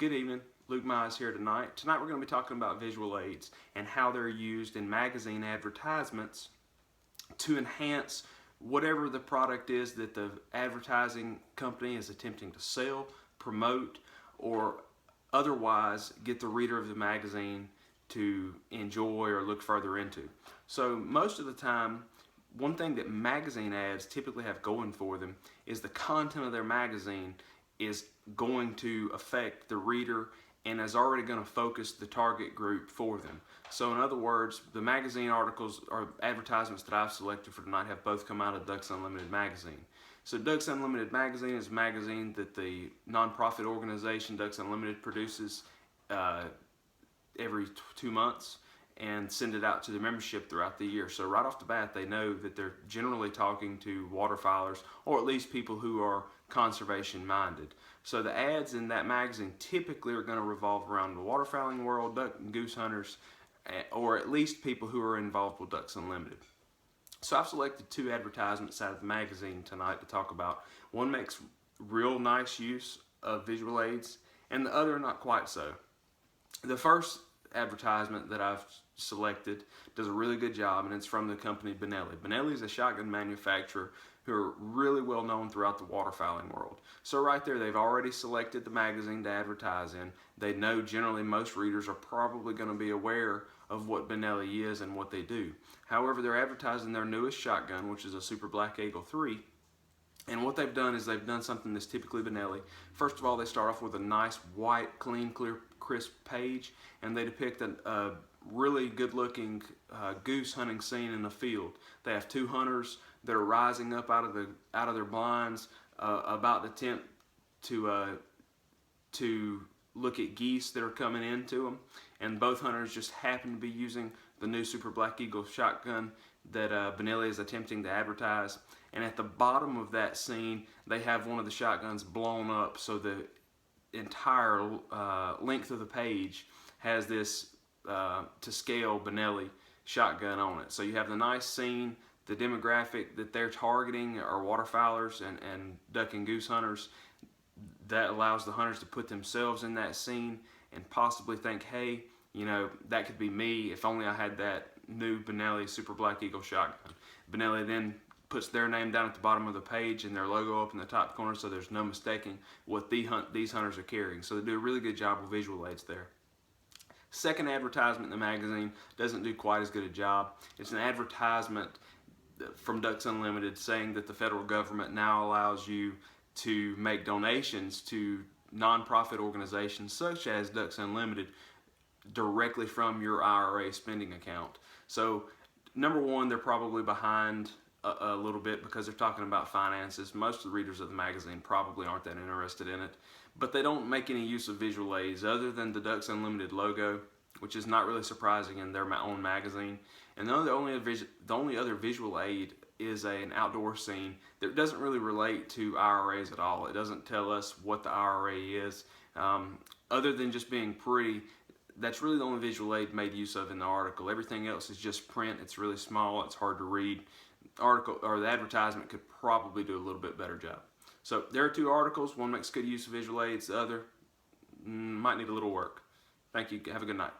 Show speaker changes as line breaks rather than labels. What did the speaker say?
Good evening, Luke Mize here tonight. Tonight we're going to be talking about visual aids and how they're used in magazine advertisements to enhance whatever the product is that the advertising company is attempting to sell, promote, or otherwise get the reader of the magazine to enjoy or look further into. So most of the time, one thing that magazine ads typically have going for them is the content of their magazine is going to affect the reader and is already going to focus the target group for them. So in other words, the magazine articles or advertisements that I've selected for tonight have both come out of Ducks Unlimited magazine. So Ducks Unlimited magazine is a magazine that the nonprofit organization Ducks Unlimited produces every 2 months and send it out to the membership throughout the year. So right off the bat, they know that they're generally talking to waterfowlers, or at least people who are conservation minded. So the ads in that magazine typically are going to revolve around the waterfowling world, duck and goose hunters, or at least people who are involved with Ducks Unlimited. So I've selected 2 advertisements out of the magazine tonight to talk about. One makes real nice use of visual aids, and the other not quite so. The first advertisement that I've selected does a really good job, and it's from the company Benelli. Benelli is a shotgun manufacturer who are really well known throughout the waterfowling world. So right there, they've already selected the magazine to advertise in. They know generally most readers are probably going to be aware of what Benelli is and what they do. However, they're advertising their newest shotgun, which is a Super Black Eagle 3. And what they've done is they've done something that's typically Benelli. First of all, they start off with a nice white, clean, clear, crisp page, and they depict a really good-looking goose hunting scene in the field. They have 2 hunters that are rising up out of their blinds, about to attempt to look at geese that are coming into them, and both hunters just happen to be using the new Super Black Eagle shotgun that Benelli is attempting to advertise. And at the bottom of that scene, they have one of the shotguns blown up, so the entire length of the page has this to scale Benelli shotgun on it. So you have the nice scene. The demographic that they're targeting are waterfowlers and duck and goose hunters. That allows the hunters to put themselves in that scene and possibly think, hey, you know, that could be me if only I had that new Benelli Super Black Eagle shotgun. Benelli then puts their name down at the bottom of the page and their logo up in the top corner, so there's no mistaking what these hunters are carrying. So they do a really good job with visual aids there. Second advertisement in the magazine doesn't do quite as good a job. It's an advertisement from Ducks Unlimited saying that the federal government now allows you to make donations to nonprofit organizations such as Ducks Unlimited directly from your IRA spending account. So number one, they're probably behind a little bit because they're talking about finances. Most of the readers of the magazine probably aren't that interested in it, but they don't make any use of visual aids other than the Ducks Unlimited logo, which is not really surprising in their own magazine. And the only other visual aid is an outdoor scene that doesn't really relate to IRAs at all. It doesn't tell us what the IRA is, other than just being pretty. That's really the only visual aid made use of in the article. Everything else is just print. It's really small. It's hard to read. The advertisement could probably do a little bit better job. So there are 2 articles. One makes good use of visual aids. The other might need a little work. Thank you. Have a good night.